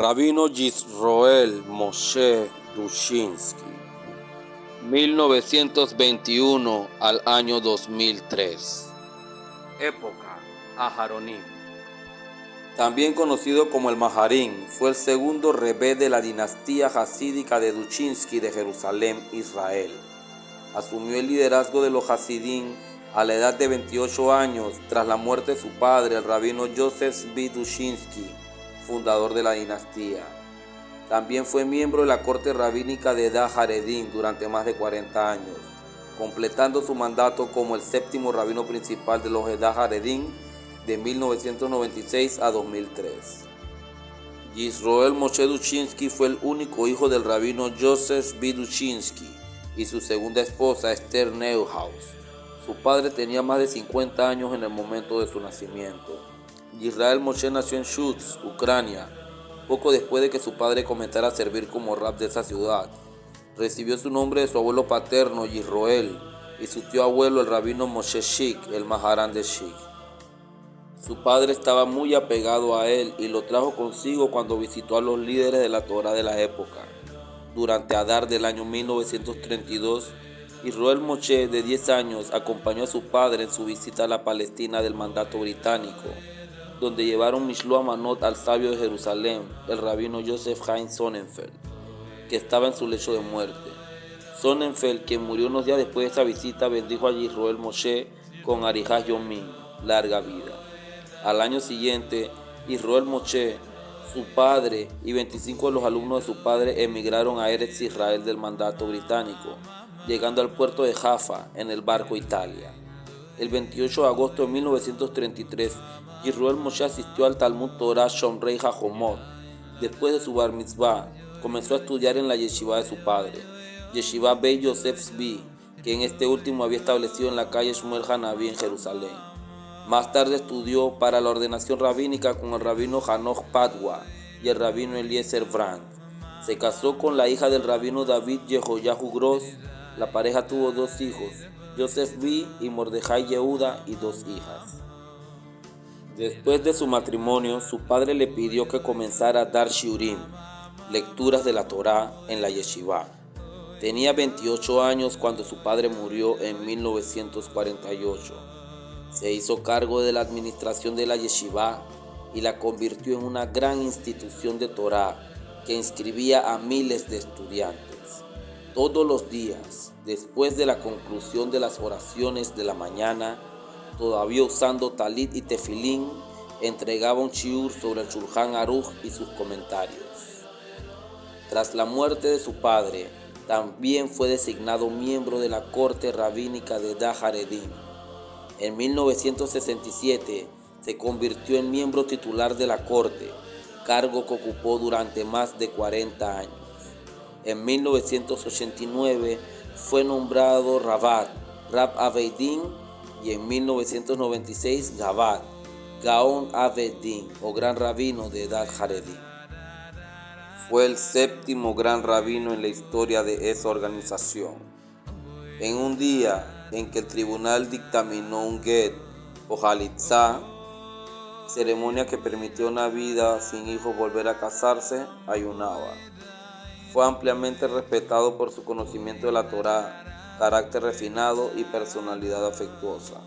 Rabino Yisroel Moshe Dushinsky, 1921 al año 2003. Época Aharonim. También conocido como el Maharín, fue el segundo rebé de la dinastía hasídica de Dushinsky de Jerusalén, Israel. Asumió el liderazgo de los Hasidín a la edad de 28 años tras la muerte de su padre, el rabino Yosef Zvi Dushinsky, fundador de la dinastía. También fue miembro de la corte rabínica de Edad Haredim durante más de 40 años, completando su mandato como el séptimo rabino principal de los Edad Haredim de 1996 a 2003. Yisroel Moshe Dushinsky fue el único hijo del rabino Yosef Zvi Dushinsky y su segunda esposa Esther Neuhaus. Su padre tenía más de 50 años en el momento de su nacimiento. Yisroel Moshe nació en Shutsk, Ucrania, poco después de que su padre comenzara a servir como rab de esa ciudad. Recibió su nombre de su abuelo paterno, Yisroel, y su tío abuelo, el rabino Moshe Shik, el Maharán de Shik. Su padre estaba muy apegado a él y lo trajo consigo cuando visitó a los líderes de la Torá de la época. Durante Adar del año 1932, Yisroel Moshe, de 10 años, acompañó a su padre en su visita a la Palestina del mandato británico, donde llevaron Mishloach Manot al sabio de Jerusalén, el rabino Joseph Haim Sonnenfeld, que estaba en su lecho de muerte. Sonnenfeld, quien murió unos días después de esa visita, bendijo a Yisroel Moshe con Arihah Yomim, larga vida. Al año siguiente, Yisroel Moshe, su padre y 25 de los alumnos de su padre emigraron a Eretz Israel del mandato británico, llegando al puerto de Jaffa en el barco Italia. El 28 de agosto de 1933, Yisroel Moshe asistió al Talmud Torah Shomrei Hajomot. Después de su bar mitzvah, comenzó a estudiar en la yeshiva de su padre, Yeshiva Beit Yosef Zvi, que en este último había establecido en la calle Shmuel Hanaví en Jerusalén. Más tarde estudió para la ordenación rabínica con el rabino Hanoch Padwa y el rabino Eliezer Brandt. Se casó con la hija del rabino David Yehoyahu Gross. La pareja tuvo 2 hijos, Joseph Zvi y Mordejai Yehuda, y 2 hijas. Después de su matrimonio, su padre le pidió que comenzara a dar shiurim, lecturas de la Torá, en la yeshiva. Tenía 28 años cuando su padre murió en 1948. Se hizo cargo de la administración de la yeshiva y la convirtió en una gran institución de Torá que inscribía a miles de estudiantes. Todos los días, después de la conclusión de las oraciones de la mañana, todavía usando talit y tefilín, entregaba un shiur sobre el Shulchan Aruch y sus comentarios. Tras la muerte de su padre, también fue designado miembro de la corte rabínica de Edad Haredim. En 1967 se convirtió en miembro titular de la corte, cargo que ocupó durante más de 40 años. En 1989 fue nombrado Rabat, Rab Aveidin, y en 1996 Gabat, Gaon Aveidin, o Gran Rabino de Edad Haredim. Fue el séptimo gran rabino en la historia de esa organización. En un día en que el tribunal dictaminó un get o halitzá, ceremonia que permitió a una vida sin hijos volver a casarse, ayunaba. Fue ampliamente respetado por su conocimiento de la Torá, carácter refinado y personalidad afectuosa.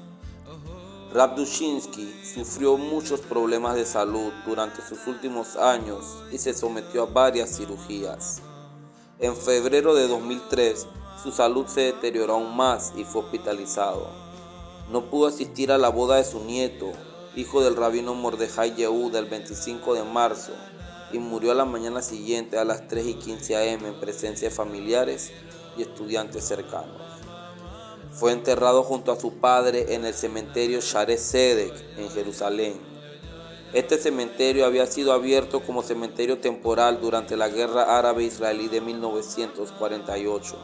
Rab Dushinsky sufrió muchos problemas de salud durante sus últimos años y se sometió a varias cirugías. En febrero de 2003, su salud se deterioró aún más y fue hospitalizado. No pudo asistir a la boda de su nieto, hijo del rabino Mordejai Yehuda, el 25 de marzo, y murió a la mañana siguiente a las 3:15 a.m. en presencia de familiares y estudiantes cercanos. Fue enterrado junto a su padre en el cementerio Shaare Zedek en Jerusalén. Este cementerio había sido abierto como cementerio temporal durante la Guerra Árabe-Israelí de 1948.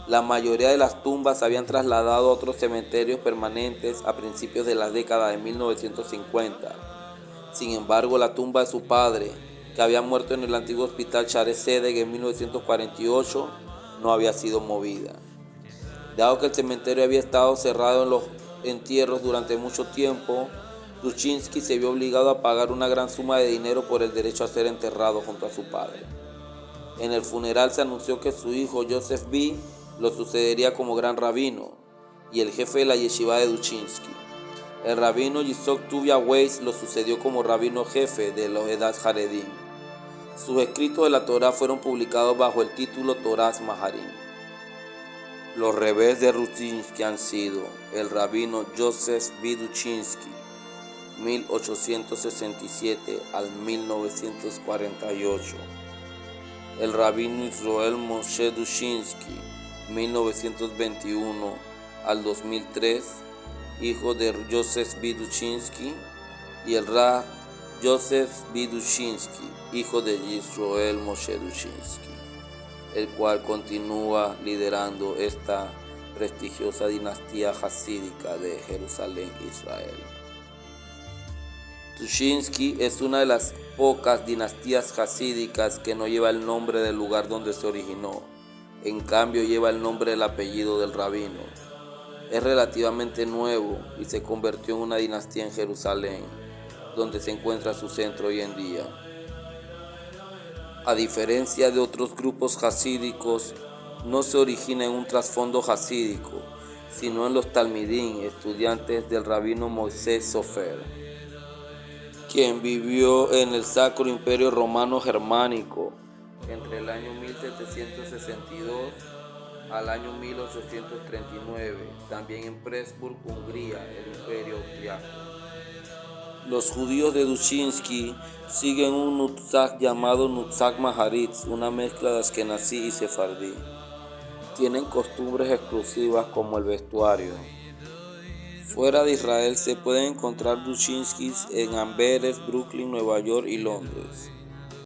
La mayoría de las tumbas se habían trasladado a otros cementerios permanentes a principios de la década de 1950. Sin embargo, la tumba de su padre, que había muerto en el antiguo hospital Shaare Zedek en 1948, no había sido movida. Dado que el cementerio había estado cerrado en los entierros durante mucho tiempo, Dushinsky se vio obligado a pagar una gran suma de dinero por el derecho a ser enterrado junto a su padre. En el funeral se anunció que su hijo Joseph B. lo sucedería como gran rabino y el jefe de la yeshiva de Dushinsky. El rabino Yitzhak Tuvia Weiss lo sucedió como rabino jefe de los Edat Haredim. Sus escritos de la Torá fueron publicados bajo el título Torás Maharim. Los revés de Dushinsky han sido el rabino Joseph B. Dushinsky, 1867 al 1948. El rabino Israel Moshe Dushinsky, 1921 al 2003, hijo de Joseph B. Dushinsky, y el Rav Joseph B. Dushinsky, hijo de Israel Moshe Dushinsky, el cual continúa liderando esta prestigiosa dinastía hasídica de Jerusalén, Israel. Dushinsky es una de las pocas dinastías hasídicas que no lleva el nombre del lugar donde se originó. En cambio, lleva el nombre del apellido del rabino. Es relativamente nuevo y se convirtió en una dinastía en Jerusalén, donde se encuentra su centro hoy en día. A diferencia de otros grupos hasídicos, no se origina en un trasfondo hasídico, sino en los talmidín, estudiantes del rabino Moisés Sofer, quien vivió en el Sacro Imperio Romano Germánico entre el año 1762 al año 1839, también en Pressburg, Hungría, el Imperio Austriaco. Los judíos de Dushinsky siguen un Nutzag llamado Nutzag Maharitz, una mezcla de Askenazí y Sefardí. Tienen costumbres exclusivas como el vestuario. Fuera de Israel se pueden encontrar Dushinskys en Amberes, Brooklyn, Nueva York y Londres.